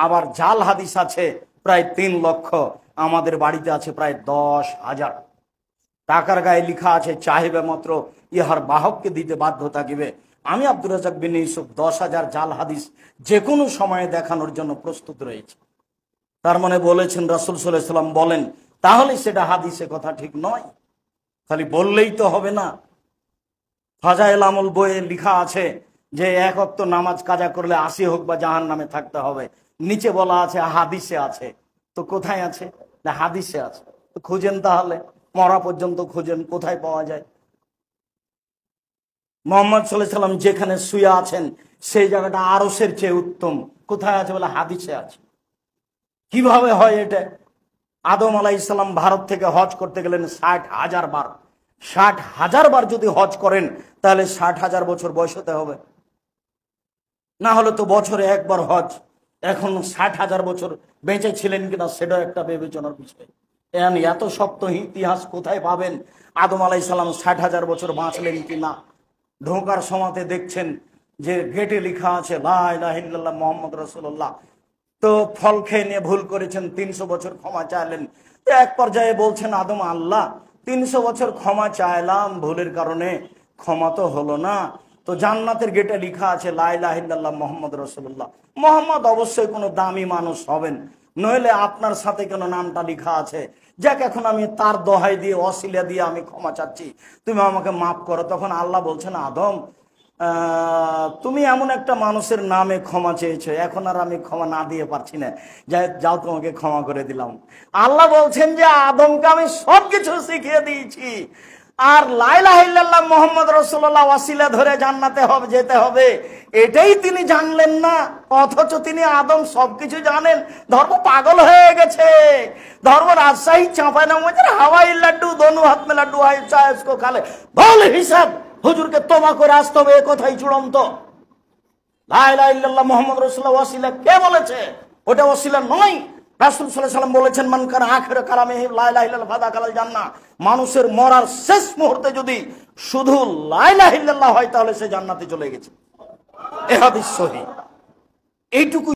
আবার জাল হাদিস আছে প্রায় 3 লক্ষ। আমাদের বাড়িতে আছে প্রায় 10,000। টাকার গায়ে লেখা আছে চাহিবে মাত্র ইহার বাহককে দিতে বাধ্য থাকিবে। আমি আব্দুর রাজ্জাক বিন ইউসুফ 10,000 জাল হাদিস যে কোনো সময়ে দেখানোর জন্য প্রস্তুত রয়েছে। তার মানে বলেছেন রাসূল সাল্লাল্লাহু আলাইহি ওয়াসাল্লাম বলেন, তাহলে সেটা হাদিসে কথা ঠিক নয়। খালি বললেই তো হবে না। ফাজাইল আমল বইয়ে লেখা আছে যে 1 ওয়াক্ত নামাজ কাজা করলে 80 হোক বা জাহান্নামে থাকতে হবে। নিচে বলা আছে হাদিসে আছে। তো কোথায় আছে? না হাদিসে আছে। তো খুঁজেন, তাহলে মরা পর্যন্ত খুঁজেন, কোথায় পাওয়া যায়। মুহাম্মদ সাল্লাল্লাহু আলাইহি ওয়াসাল্লাম যেখানে শুয়ে আছেন সেই জায়গাটা আরশের চেয়ে উত্তম, কোথায় আছে? বলে হাদিসে আছে। কিভাবে হয় এটা? আদম আলাইহিস সালাম ভারত থেকে হজ করতে গেলেন 60,000 বার। 60,000 বার যদি হজ করেন তাহলে 60,000 বছর বয়স হতে হবে। না হলে তো বছরে একবার হজ। এখন 60,000 বছর বেঁচে ছিলেন কিনা সেটাও একটা বিবেচনার বিষয়। এত শক্ত ইতিহাস কোথায় পাবেন? আদম আলাইহিস সালাম 60,000 বছর বাঁচলেন কিনা? ঢোকার সময়তে দেখছেন যে গেটে লেখা আছে লা ইলাহা ইল্লাল্লাহ মুহাম্মদ রাসূলুল্লাহ। তো ফল খেয়ে নিয়ে ভুল করেছেন, 300 বছর ক্ষমা চাইলেন। তো এক পর্যায়ে বলছেন আদম, আল্লাহ 300 বছর ক্ষমা চাইলাম, ভুলের কারণে ক্ষমা তো হলো না। তো জান্নাতের গেটে লেখা আছে লা ইলাহা ইল্লাল্লাহ মুহাম্মদ রাসূলুল্লাহ। মুহাম্মদ অবশ্যই কোনো দামি মানুষ হবেন, নইলে আপনার সাথে কেন নামটা লেখা আছে? যাক, এখন আমি তার দোহাই দিয়ে ওসিলা দিয়ে আমি ক্ষমা চাচ্ছি, তুমি আমাকে মাফ করো। তখন আল্লাহ বলছেন, আদম তুমি এমন একটা মানুষের নামে ক্ষমা চেয়েছো, এখন আর আমি ক্ষমা না দিয়ে পারছি না, যাও তোমাকে ক্ষমা করে দিলাম। আল্লাহ বলছেন যে আদমকে আমি সবকিছু শিখিয়ে দিয়েছি, আর লা ইলাহা ইল্লাল্লাহ মুহাম্মদ রাসূলুল্লাহ ওয়াসিলা ধরে জান্নাতে হবে যেতে হবে, এটাই তিনি জানলেন না। অথচ তিনি আদম সবকিছু জানেন। ধর্ম পাগল হয়ে গেছে। ধর্ম রাজশাহী চাঁপাইনবাবগঞ্জের হাওয়াই লাড্ডু দোনো হাত মে লাড্ডু হয় চায় उसको খালে বল হিসাব হুজুরকে তওবা করে আসতে হবে, এ কথাই চূড়ান্ত। লা ইলাহা ইল্লাল্লাহ মুহাম্মদ রাসূলুল্লাহ ওয়াসিলা কে বলেছে? ওটা ওয়াসিলা নয়। রাসূল সাল্লাল্লাহু আলাইহি ওয়াসাল্লাম বলেছেন মান কানা আখির কালামিহি লা ইলাহা ইল্লাল্লাহ ফাদাখালাল জান্নাহ। মানুষের মরার শেষ মুহূর্তে যদি শুধু লা ইলাহা ইল্লাল্লাহ হয় তাহলে সে জান্নাতে চলে গেছে। এ হাদিস সহিহ। এইটুকু